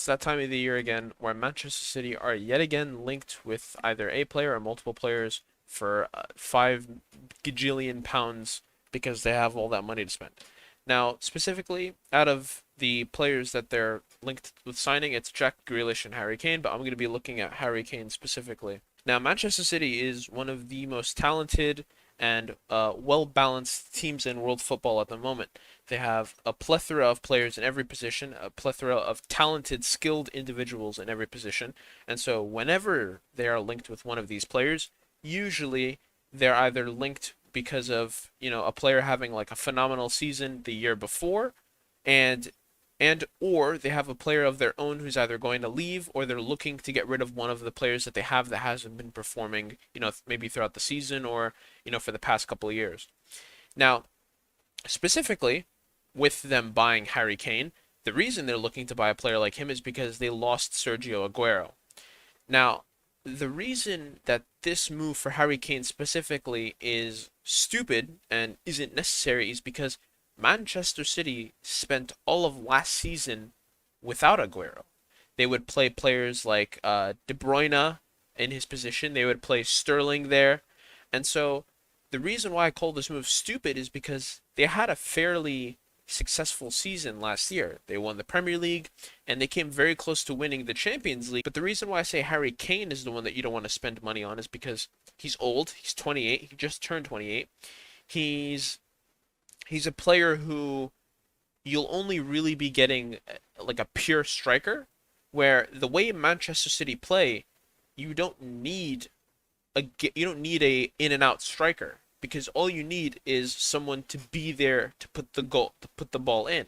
It's that time of the year again where Manchester City are yet again linked with either a player or multiple players for 5 gajillion pounds because they have all that money to spend. Now, specifically, out of the players that they're linked with signing, it's Jack Grealish and Harry Kane, but I'm going to be looking at Harry Kane specifically. Now, Manchester City is one of the most talented and well-balanced teams in world football at the moment. They have a plethora of players in every position, a plethora of talented, skilled individuals in every position. And so whenever they are linked with one of these players, usually they're either linked because of, a player having like a phenomenal season the year before and or they have a player of their own who's either going to leave or they're looking to get rid of one of the players that they have that hasn't been performing, maybe throughout the season or, for the past couple of years. Now, specifically, with them buying Harry Kane, the reason they're looking to buy a player like him is because they lost Sergio Aguero. Now, the reason that this move for Harry Kane specifically is stupid and isn't necessary is because Manchester City spent all of last season without Aguero. They would play players like De Bruyne in his position. They would play Sterling there. And so the reason why I call this move stupid is because they had a fairly successful season last year. They won the Premier League and they came very close to winning the Champions League. But the reason why I say Harry Kane is the one that you don't want to spend money on is because he's old. He's 28. He just turned 28. He's he's a player who you'll only really be getting like a pure striker, where the way Manchester City play, you don't need you don't need a in and out striker because all you need is someone to be there to put the ball in.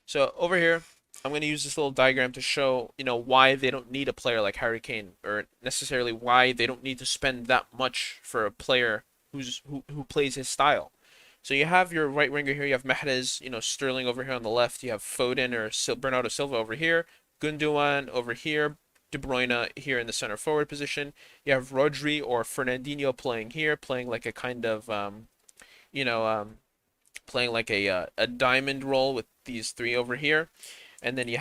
So over here, I'm going to use this little diagram to show, why they don't need a player like Harry Kane, or necessarily why they don't need to spend that much for a player who plays his style. So you have your right winger here. You have Mahrez, Sterling over here on the left. You have Foden or Bernardo Silva over here. Gundogan over here. De Bruyne here in the center forward position. You have Rodri or Fernandinho playing here, playing like a kind of, you know, um, playing like a diamond role with these three over here. And then your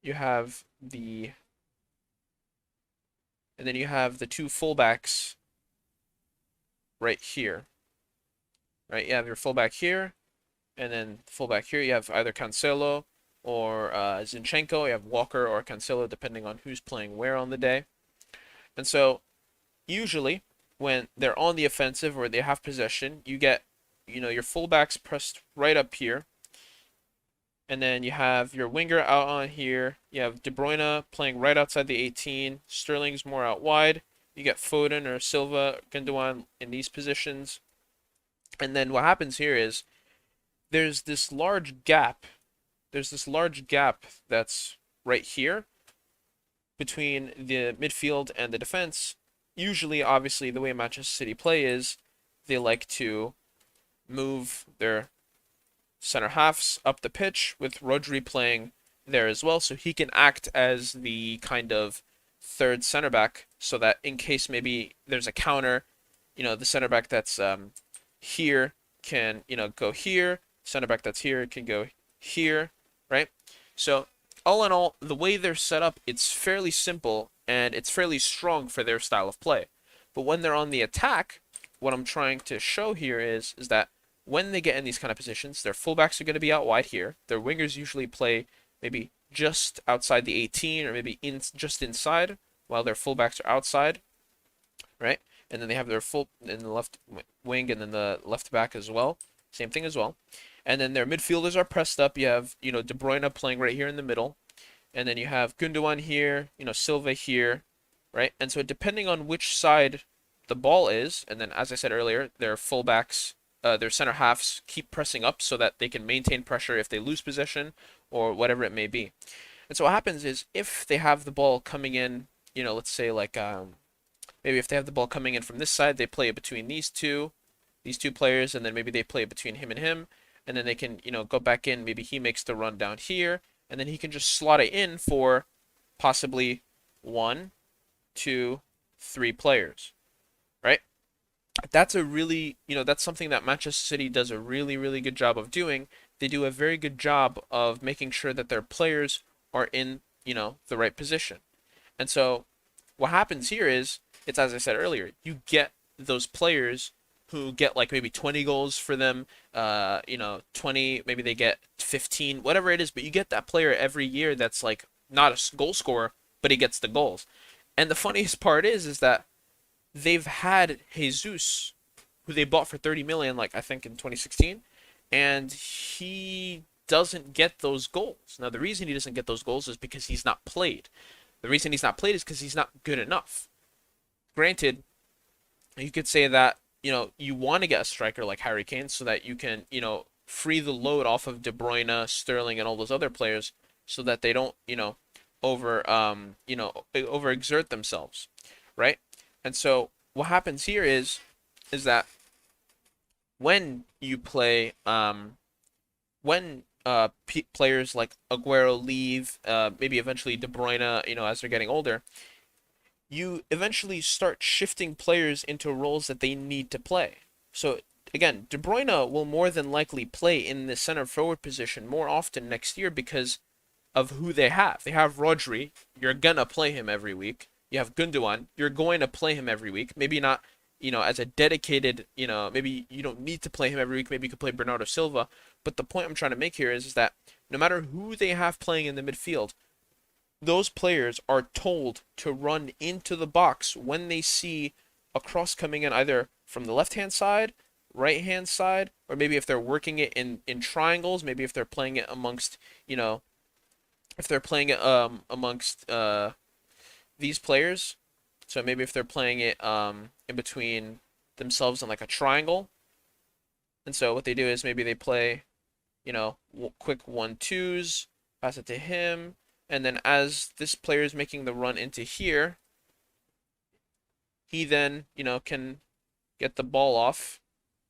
you have the and then you have the two fullbacks right here. Right? You have your fullback here, and then fullback here. You have either Cancelo or Zinchenko. You have Walker or Cancelo, depending on who's playing where on the day. And so, usually, when they're on the offensive or they have possession, you get, your fullbacks pressed right up here. And then you have your winger out on here. You have De Bruyne playing right outside the 18. Sterling's more out wide. You get Foden or Silva, Gundogan in these positions. And then what happens here is there's this large gap. There's this large gap that's right here between the midfield and the defense. Usually, obviously, the way Manchester City play is they like to move their center halves up the pitch with Rodri playing there as well, so he can act as the kind of third center back, so that in case maybe there's a counter, the center back that's here can go here. Center back that's here can go here, right? So all in all, the way they're set up, it's fairly simple and it's fairly strong for their style of play. But when they're on the attack, what I'm trying to show here is that when they get in these kind of positions, their fullbacks are going to be out wide here. Their wingers usually play maybe just outside the 18 or maybe just inside, while their fullbacks are outside, right? And then they have their full in the left wing and then the left back as well. Same thing as well. And then their midfielders are pressed up. You have, De Bruyne playing right here in the middle. And then you have Gundogan here, Silva here, right? And so depending on which side the ball is, and then as I said earlier, their fullbacks, their center halves keep pressing up so that they can maintain pressure if they lose possession or whatever it may be. And so what happens is if they have the ball coming in, let's say like maybe if they have the ball coming in from this side, they play it between these two players, and then maybe they play it between him and him, and then they can, go back in. Maybe he makes the run down here, and then he can just slot it in for possibly 1, 2, 3 players, right? That's a really, that's something that Manchester City does a really, really good job of doing. They do a very good job of making sure that their players are in, the right position. And so what happens here is, it's as I said earlier, you get those players who get like maybe 20 goals for them, 20, maybe they get 15, whatever it is, but you get that player every year that's like not a goal scorer, but he gets the goals. And the funniest part is that they've had Jesus, who they bought for 30 million, like I think in 2016, and he doesn't get those goals. Now the reason he doesn't get those goals is because he's not played. The reason he's not played is because he's not good enough. Granted, you could say that, you want to get a striker like Harry Kane so that you can, free the load off of De Bruyne, Sterling, and all those other players so that they don't, overexert themselves, right? And so what happens here is that when you play when players like Aguero leave, maybe eventually De Bruyne, as they're getting older, you eventually start shifting players into roles that they need to play. So again, De Bruyne will more than likely play in the center forward position more often next year because of who they have. They have Rodri, you're gonna play him every week. You have Gundogan, you're going to play him every week. Maybe not, as a dedicated, maybe you don't need to play him every week. Maybe you could play Bernardo Silva. But the point I'm trying to make here is that no matter who they have playing in the midfield, those players are told to run into the box when they see a cross coming in either from the left hand side, right hand side, or maybe if they're working it in triangles, maybe if they're playing it amongst, if they're playing it amongst these players. So maybe if they're playing it in between themselves in like a triangle. And so what they do is maybe they play, quick 1-2s, pass it to him, and then as this player is making the run into here, he then, can get the ball off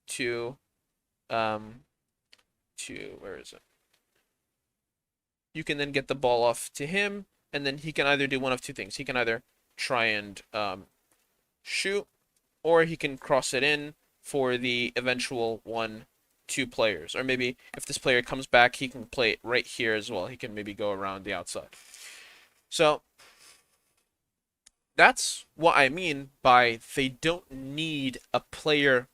to um where is it? You can then get the ball off to him, and then he can either do one of two things. He can either try and shoot, or he can cross it in for the eventual 1-2 players. Or maybe if this player comes back, he can play it right here as well. He can maybe go around the outside. So that's what I mean by they don't need a player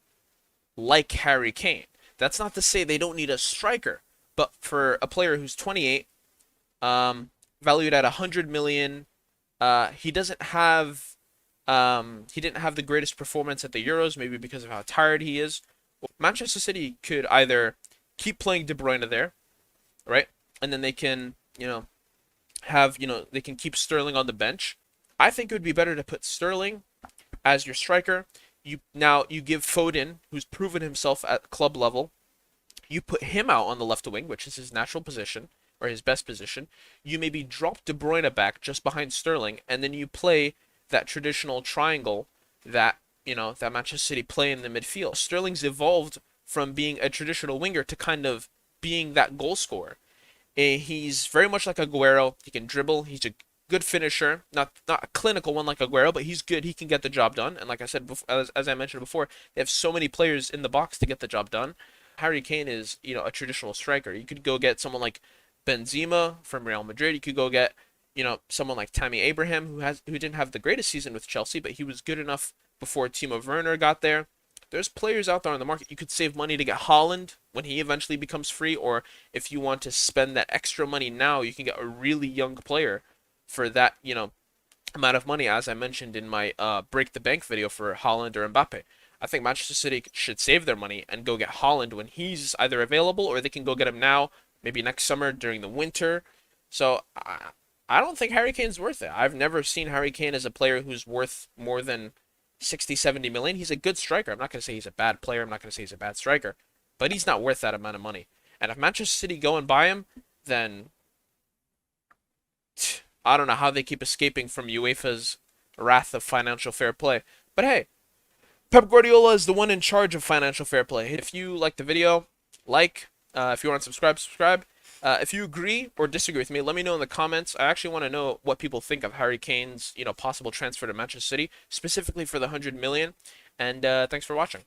like Harry Kane. That's not to say they don't need a striker, but for a player who's 28, valued at 100 million, he doesn't have he didn't have the greatest performance at the Euros, maybe because of how tired he is. Manchester City could either keep playing De Bruyne there, right? And then they can, they can keep Sterling on the bench. I think it would be better to put Sterling as your striker. You give Foden, who's proven himself at club level, you put him out on the left wing, which is his natural position or his best position. You maybe drop De Bruyne back just behind Sterling, and then you play that traditional triangle that that Manchester City play in the midfield. Sterling's evolved from being a traditional winger to kind of being that goal scorer. He's very much like Aguero. He can dribble. He's a good finisher. Not a clinical one like Aguero, but he's good. He can get the job done. And like I said, as I mentioned before, they have so many players in the box to get the job done. Harry Kane is, a traditional striker. You could go get someone like Benzema from Real Madrid. You could go get, someone like Tammy Abraham who didn't have the greatest season with Chelsea, but he was good enough before Timo Werner got there. There's players out there on the market. You could save money to get Haaland when he eventually becomes free, or if you want to spend that extra money now, you can get a really young player for that, amount of money, as I mentioned in my break the bank video for Haaland or Mbappe. I think Manchester City should save their money and go get Haaland when he's either available, or they can go get him now, maybe next summer during the winter. So I don't think Harry Kane's worth it. I've never seen Harry Kane as a player who's worth more than 60, 70 million. He's a good striker. I'm not going to say he's a bad player. I'm not going to say he's a bad striker, but he's not worth that amount of money. And if Manchester City go and buy him, then I don't know how they keep escaping from UEFA's wrath of financial fair play. But hey, Pep Guardiola is the one in charge of financial fair play. If you like the video, like. If you want to subscribe, subscribe. If you agree or disagree with me, let me know in the comments. I actually want to know what people think of Harry Kane's, possible transfer to Manchester City, specifically for the 100 million. And thanks for watching.